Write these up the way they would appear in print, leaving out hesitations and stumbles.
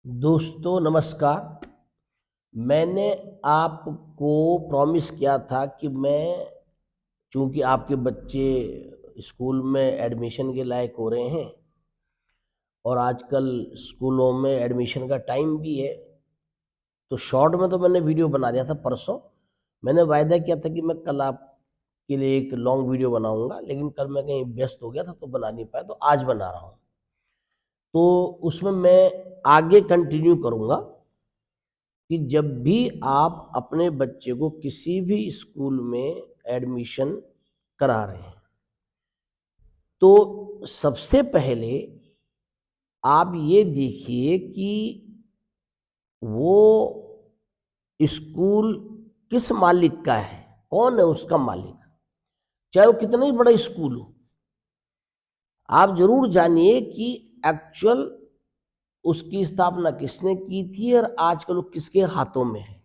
दोस्तों नमस्कार। मैंने आपको प्रॉमिस किया था कि मैं चूंकि आपके बच्चे स्कूल में एडमिशन के लायक हो रहे हैं और आजकल स्कूलों में एडमिशन का टाइम भी है, तो शॉर्ट में तो मैंने वीडियो बना दिया था परसों। मैंने वायदा किया था कि मैं कल आपके लिए एक लॉन्ग वीडियो बनाऊंगा, लेकिन कल मैं कहीं व्यस्त हो गया था तो बना नहीं पाया, तो आज बना रहा हूँ। तो उसमें मैं आगे कंटिन्यू करूँगा कि जब भी आप अपने बच्चे को किसी भी स्कूल में एडमिशन करा रहे हैं, तो सबसे पहले आप ये देखिए कि वो स्कूल किस मालिक का है, कौन है उसका मालिक। चाहे वो कितना ही बड़ा स्कूल हो, आप जरूर जानिए कि एक्चुअल उसकी स्थापना किसने की थी और आजकल वो किसके हाथों में है।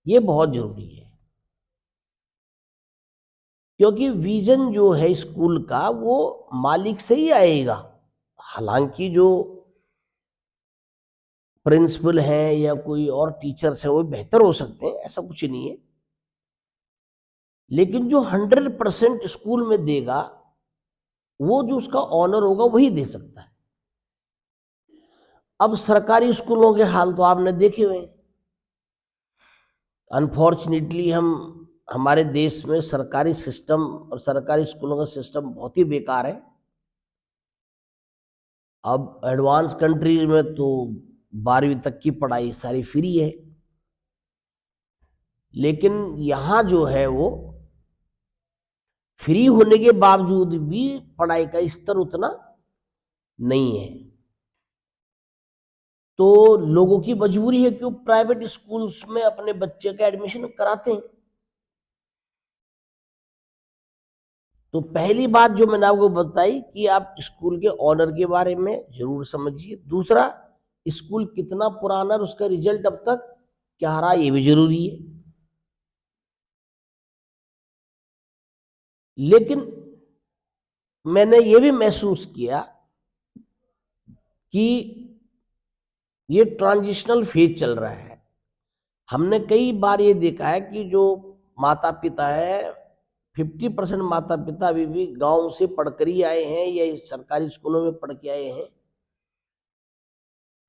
ये बहुत जरूरी है, क्योंकि विजन जो है स्कूल का वो मालिक से ही आएगा। हालांकि जो प्रिंसिपल है या कोई और टीचर्स है वो बेहतर हो सकते हैं, ऐसा कुछ नहीं है, लेकिन जो 100% स्कूल में देगा वो जो उसका ऑनर होगा वही दे सकता है। अब सरकारी स्कूलों के हाल तो आपने देखे हुए हैं। अनफॉर्चुनेटली हमारे देश में सरकारी सिस्टम और सरकारी स्कूलों का सिस्टम बहुत ही बेकार है। अब एडवांस कंट्रीज में तो 12वीं तक की पढ़ाई सारी फ्री है, लेकिन यहाँ जो है वो फ्री होने के बावजूद भी पढ़ाई का स्तर उतना नहीं है। तो लोगों की मजबूरी है कि वो प्राइवेट स्कूल्स में अपने बच्चे का एडमिशन कराते हैं। तो पहली बात जो मैंने आपको बताई कि आप स्कूल के ऑनर के बारे में जरूर समझिए। दूसरा, स्कूल कितना पुराना है, उसका रिजल्ट अब तक क्या रहा, ये भी जरूरी है। लेकिन मैंने ये भी महसूस किया कि ये ट्रांजिशनल फेज चल रहा है। हमने कई बार ये देखा है कि जो माता पिता है, 50% माता पिता अभी भी गांव से पढ़कर ही आए हैं या सरकारी स्कूलों में पढ़ के आए हैं,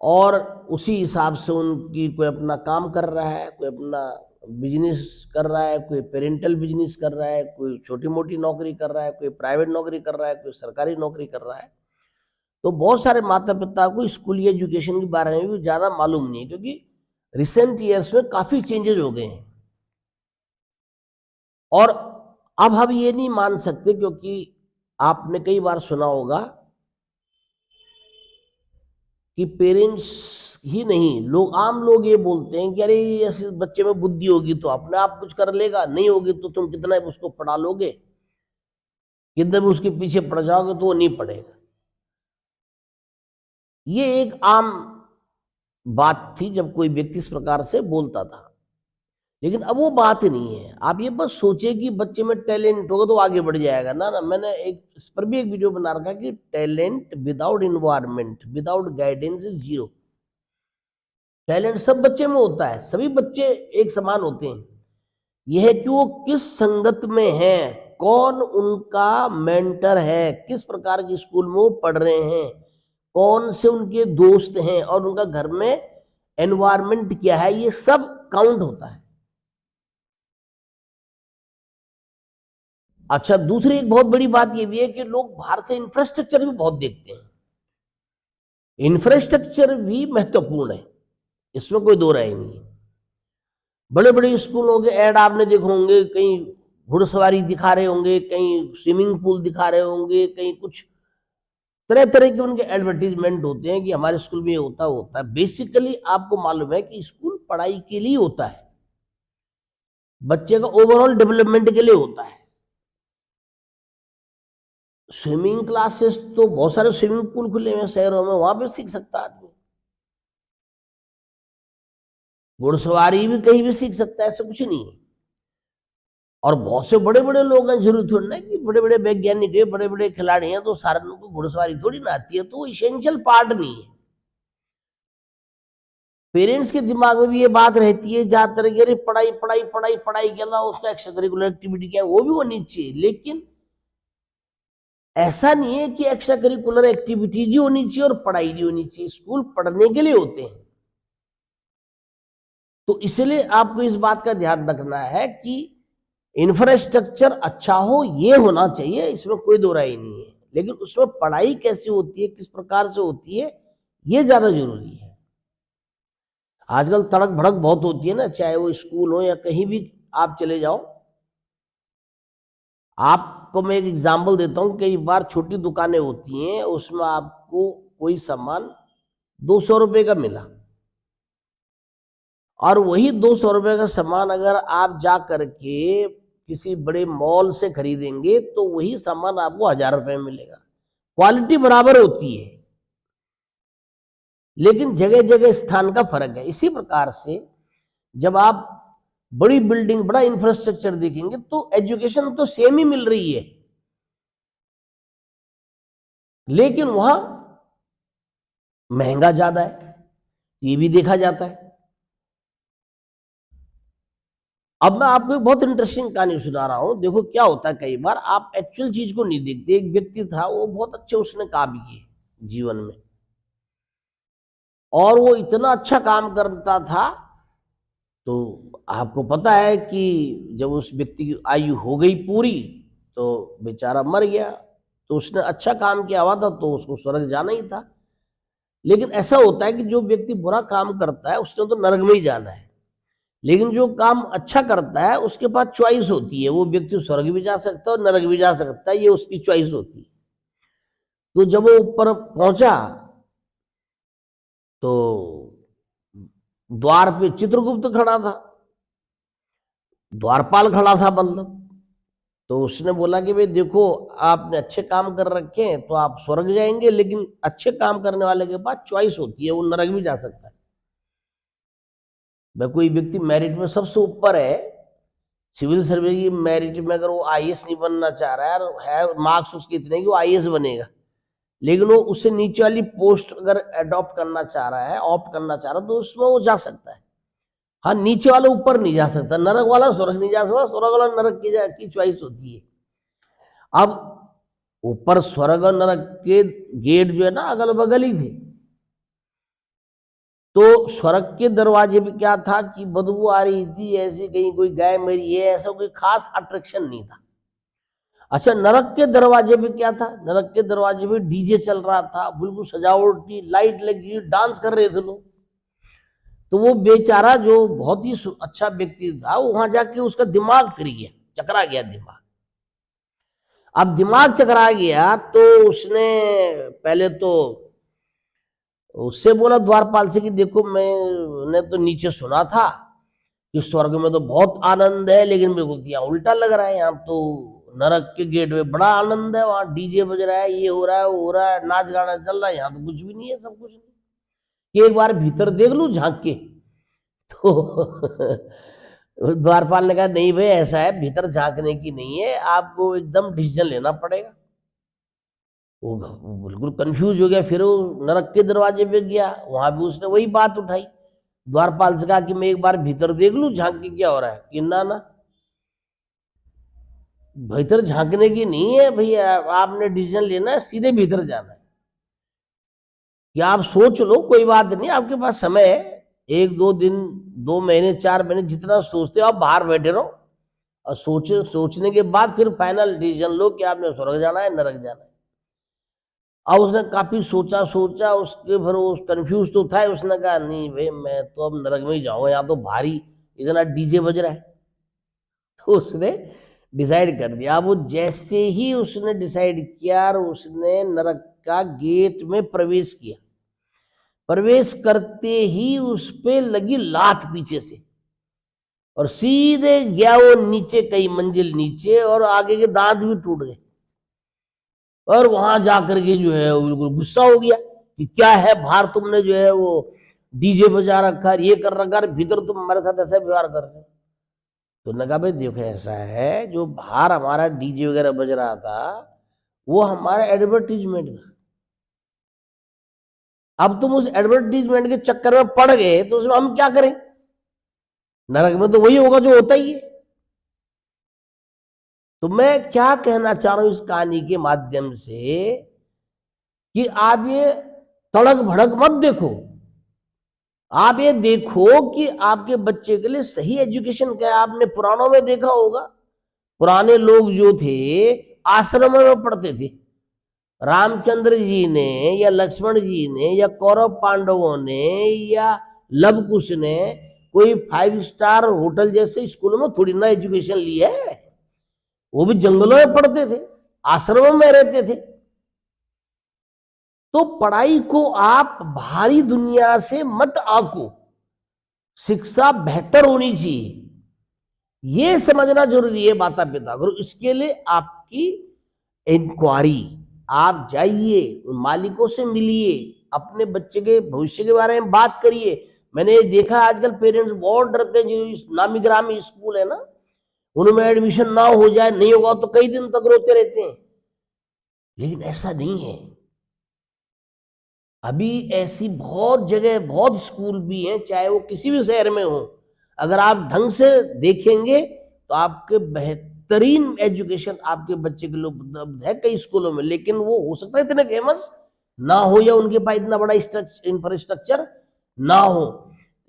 और उसी हिसाब से उनकी कोई अपना काम कर रहा है, कोई अपना बिजनेस कर रहा है, कोई पेरेंटल बिजनेस कर रहा है, कोई छोटी मोटी नौकरी कर रहा है, कोई प्राइवेट नौकरी कर रहा है, कोई सरकारी नौकरी कर रहा है। तो बहुत सारे माता पिता को स्कूली एजुकेशन के बारे में भी ज़्यादा मालूम नहीं है, क्योंकि रिसेंट ईयर्स में काफ़ी चेंजेज हो गए हैं। और अब हम ये नहीं मान सकते, क्योंकि आपने कई बार सुना होगा कि पेरेंट्स ही नहीं, लोग आम लोग ये बोलते हैं कि अरे ऐसे बच्चे में बुद्धि होगी तो अपने आप कुछ कर लेगा, नहीं होगी तो तुम कितना भी उसको पढ़ा लोगे, कितना भी उसके पीछे पड़ जाओगे तो वो नहीं पढ़ेगा। ये एक आम बात थी जब कोई व्यक्ति इस प्रकार से बोलता था, लेकिन अब वो बात नहीं है। आप ये बस सोचिए कि बच्चे में टैलेंट होगा तो आगे बढ़ जाएगा। ना ना, मैंने इस पर भी एक वीडियो बना रखा कि talent without environment without guidance is zero. Talent सब बच्चे में होता है, सभी बच्चे एक समान होते हैं। यह है कि वो किस संगत में है, कौन उनका मेंटर है, किस प्रकार के स्कूल में वो पढ़ रहे हैं, कौन से उनके दोस्त हैं और उनका घर में एनवायरमेंट क्या है, ये सब काउंट होता है। अच्छा, दूसरी एक बहुत बड़ी बात ये भी है कि लोग बाहर से इंफ्रास्ट्रक्चर भी बहुत देखते हैं। इंफ्रास्ट्रक्चर भी महत्वपूर्ण है, इसमें कोई दो राय नहीं है। बड़े बड़े स्कूलों के ऐड आपने देखे होंगे, कहीं घुड़सवारी दिखा रहे होंगे, कहीं स्विमिंग पूल दिखा रहे होंगे, कहीं कुछ तरह तरह के उनके एडवर्टीजमेंट होते हैं कि हमारे स्कूल में ये होता है। बेसिकली आपको मालूम है कि स्कूल पढ़ाई के लिए होता है, बच्चे का ओवरऑल डेवलपमेंट के लिए होता है। स्विमिंग क्लासेस तो बहुत सारे स्विमिंग पूल खुले हैं शहरों में, वहां पे सीख सकता है आदमी। घुड़सवारी भी कहीं भी सीख सकता है, ऐसा कुछ नहीं है। और बहुत से बड़े बड़े लोग हैं, जरूर थोड़ी ना कि बड़े बड़े वैज्ञानिक है, बड़े बड़े खिलाड़ी हैं तो सारे लोगों को घुड़सवारी थोड़ी ना आती है, तो वो इसेंशियल पार्ट नहीं है। पेरेंट्स के दिमाग में भी ये बात रहती है ज्यादातर कि अरे पढ़ाई पढ़ाई पढ़ाई पढ़ाई के अलावा उसका एक्स्ट्रा करिकुलर एक्टिविटी क्या है वो भी होनी चाहिए, लेकिन ऐसा नहीं है कि एक्स्ट्रा करिकुलर एक्टिविटीज ही होनी चाहिए और पढ़ाई नहीं होनी चाहिए। स्कूल पढ़ने के लिए होते हैं, तो इसलिए आपको इस बात का ध्यान रखना है कि इंफ्रास्ट्रक्चर अच्छा हो, ये होना चाहिए, इसमें कोई दो राय नहीं है, लेकिन उसमें पढ़ाई कैसी होती है, किस प्रकार से होती है, ये ज्यादा जरूरी है। आजकल तड़क भड़क बहुत होती है ना, चाहे वो स्कूल हो या कहीं भी आप चले जाओ। आपको मैं एक एग्जांपल देता हूँ, कई बार छोटी दुकानें होती हैं, उसमें आपको कोई सामान 200 रुपए का मिला, और वही 200 रुपए का सामान अगर आप जा करके किसी बड़े मॉल से खरीदेंगे तो वही सामान आपको 1000 रुपए में मिलेगा। क्वालिटी बराबर होती है, लेकिन जगह जगह स्थान का फर्क है। इसी प्रकार से जब आप बड़ी बिल्डिंग, बड़ा इंफ्रास्ट्रक्चर देखेंगे तो एजुकेशन तो सेम ही मिल रही है, लेकिन वहां महंगा ज्यादा है, ये भी देखा जाता है। अब मैं आपको एक बहुत इंटरेस्टिंग कहानी सुना रहा हूं। देखो क्या होता है, कई बार आप एक्चुअल चीज को नहीं देखते। एक व्यक्ति था, वो बहुत अच्छे उसने काम किए जीवन में, और वो इतना अच्छा काम करता था, तो आपको पता है कि जब उस व्यक्ति की आयु हो गई पूरी तो बेचारा मर गया। तो उसने अच्छा काम किया हुआ था तो उसको स्वर्ग जाना ही था। लेकिन ऐसा होता है कि जो व्यक्ति बुरा काम करता है उसने तो नरक में ही जाना है, लेकिन जो काम अच्छा करता है उसके पास चॉइस होती है, वो व्यक्ति स्वर्ग भी जा सकता है और नरक भी जा सकता है, ये उसकी चॉइस होती है। तो जब वो ऊपर पहुंचा तो द्वार पे चित्रगुप्त खड़ा था, द्वारपाल खड़ा था मतलब। तो उसने बोला कि भाई देखो, आपने अच्छे काम कर रखे हैं तो आप स्वर्ग जाएंगे, लेकिन अच्छे काम करने वाले के पास चॉइस होती है, वो नरक भी जा सकता है। मैं कोई व्यक्ति मेरिट में सबसे ऊपर है, सिविल सर्विस की मेरिट में, अगर वो आईएएस नहीं बनना चाह रहा है मार्क्स उसके इतने कि वो आईएएस बनेगा, लेकिन वो उससे नीचे वाली पोस्ट अगर अडॉप्ट करना चाह रहा है, ऑप्ट करना चाह रहा है, तो उसमें वो जा सकता है। हाँ, नीचे वाला ऊपर नहीं जा सकता, नरक वाला स्वर्ग नहीं जा सकता, स्वर्ग वाला नरक की चॉइस होती है। अब ऊपर स्वर्ग और नरक के गेट जो है ना अगल बगल ही थे, तो स्वर्ग के दरवाजे पे क्या था कि बदबू आ रही थी ऐसी, कहीं कोई गाय मरी है, ऐसा कोई खास अट्रैक्शन नहीं था। अच्छा, नरक के दरवाजे पे क्या था, नरक के दरवाजे पे डीजे चल रहा था, बिल्कुल सजावटी लाइट लगी, डांस कर रहे थे लोग। तो वो बेचारा जो बहुत ही अच्छा व्यक्ति था, वहां जाके उसका दिमाग फिर गया, चकरा गया दिमाग। अब दिमाग चकरा गया तो उसने पहले तो उससे बोला द्वारपाल से कि देखो, मैंने तो नीचे सुना था कि स्वर्ग में तो बहुत आनंद है, लेकिन मेरे को यहाँ उल्टा लग रहा है, यहाँ तो नरक के गेट में बड़ा आनंद है, वहां डीजे बज रहा है, ये हो रहा है, वो हो रहा है, नाच गाना चल रहा है, यहाँ तो कुछ भी नहीं है, सब कुछ नहीं, एक बार भीतर देख लूं झांक के। तो द्वारपाल ने कहा नहीं भाई, ऐसा है, भीतर झांकने की नहीं है, आपको एकदम डिसीजन लेना पड़ेगा। वो बिल्कुल कंफ्यूज हो गया, फिर वो नरक के दरवाजे पे गया, वहां भी उसने वही बात उठाई। द्वारपाल से कहा कि मैं एक बार भीतर देख लूं झांक के क्या हो रहा है, कि ना ना, भीतर झांकने की नहीं है भैया, आपने डिसीजन लेना है, सीधे भीतर जाना है। या आप सोच लो, कोई बात नहीं, आपके पास समय है, 1-2 दिन, 2 महीने, 4 महीने, जितना सोचते हो आप बाहर बैठे रहो, और सोचने के बाद फिर फाइनल डिसीजन लो कि आपने स्वर्ग जाना है नरक जाना है। अब उसने काफी सोचा सोचा, उसके फिर वो कंफ्यूज तो था, उसने कहा नहीं भाई, मैं तो अब नरक में ही जाऊंगा, यहाँ तो भारी इतना डीजे बज रहा है। तो उसने डिसाइड कर दिया। अब वो जैसे ही उसने डिसाइड किया, उसने नरक का गेट में प्रवेश किया, प्रवेश करते ही उस पे लगी लात पीछे से, और सीधे गया वो नीचे, कई मंजिल नीचे, और आगे के दांत भी टूट गए। और वहां जाकर के जो है वो बिल्कुल गुस्सा हो गया कि क्या है, बाहर तुमने जो है वो डीजे बजा रखा, ये कर रखा, भीतर तुम हमारे साथ ऐसा व्यवहार कर रहे हो। तो ने कहा भाई देखो, ऐसा है, जो बाहर हमारा डीजे वगैरह बज रहा था वो हमारा एडवर्टीजमेंट था, अब तुम उस एडवर्टीजमेंट के चक्कर में पड़ गए तो उसमें हम क्या करें? नरक में तो वही होगा जो होता ही है। तो मैं क्या कहना चाह रहा हूं इस कहानी के माध्यम से कि आप ये तड़क भड़क मत देखो। आप ये देखो कि आपके बच्चे के लिए सही एजुकेशन क्या है। आपने पुराणों में देखा होगा, पुराने लोग जो थे आश्रम में पढ़ते थे। रामचंद्र जी ने या लक्ष्मण जी ने या कौरव पांडवों ने या लव कुश ने कोई 5 स्टार होटल जैसे स्कूलों में थोड़ी ना एजुकेशन ली है। वो भी जंगलों में पढ़ते थे, आश्रमों में रहते थे। तो पढ़ाई को आप बाहरी दुनिया से मत आको, शिक्षा बेहतर होनी चाहिए, ये समझना जरूरी है माता पिता को। इसके लिए आपकी इंक्वायरी, आप जाइए, मालिकों से मिलिए, अपने बच्चे के भविष्य के बारे में बात करिए। मैंने देखा आजकल पेरेंट्स बहुत डरते हैं, जो नामी ग्रामी स्कूल है ना, उनमें एडमिशन ना हो जाए, नहीं होगा तो कई दिन तक रोते रहते हैं। लेकिन ऐसा नहीं है। अभी ऐसी बहुत जगह, बहुत स्कूल भी हैं, चाहे वो किसी भी शहर में हो, अगर आप ढंग से देखेंगे तो आपके बेहतरीन एजुकेशन आपके बच्चे के लिए उपलब्ध है कई स्कूलों में। लेकिन वो हो सकता है इतने फेमस ना हो, या उनके पास इतना बड़ा इंफ्रास्ट्रक्चर ना हो।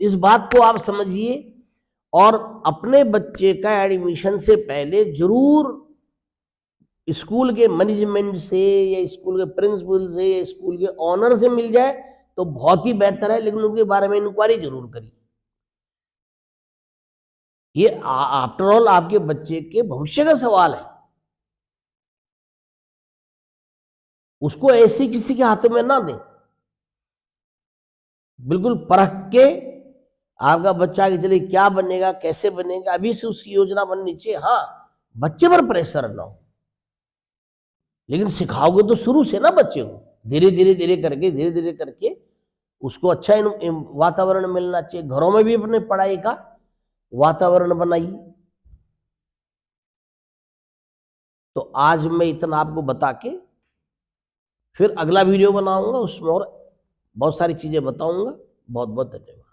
इस बात को आप समझिए, और अपने बच्चे का एडमिशन से पहले जरूर स्कूल के मैनेजमेंट से या स्कूल के प्रिंसिपल से या स्कूल के ऑनर से मिल जाए तो बहुत ही बेहतर है। लेकिन उनके बारे में इंक्वायरी जरूर करिए। ये आफ्टर ऑल आपके बच्चे के भविष्य का सवाल है। उसको ऐसे किसी के हाथ में ना दें। बिल्कुल परख के आपका बच्चा आगे चले क्या बनेगा, कैसे बनेगा, अभी से उसकी योजना बननी चाहिए। हाँ, बच्चे पर प्रेशर ना हो, लेकिन सिखाओगे तो शुरू से ना बच्चे को, धीरे धीरे धीरे धीरे करके उसको अच्छा वातावरण मिलना चाहिए। घरों में भी अपने पढ़ाई का वातावरण बनाइए। तो आज मैं इतना आपको बता के फिर अगला वीडियो बनाऊंगा, उसमें और बहुत सारी चीजें बताऊंगा। बहुत बहुत धन्यवाद।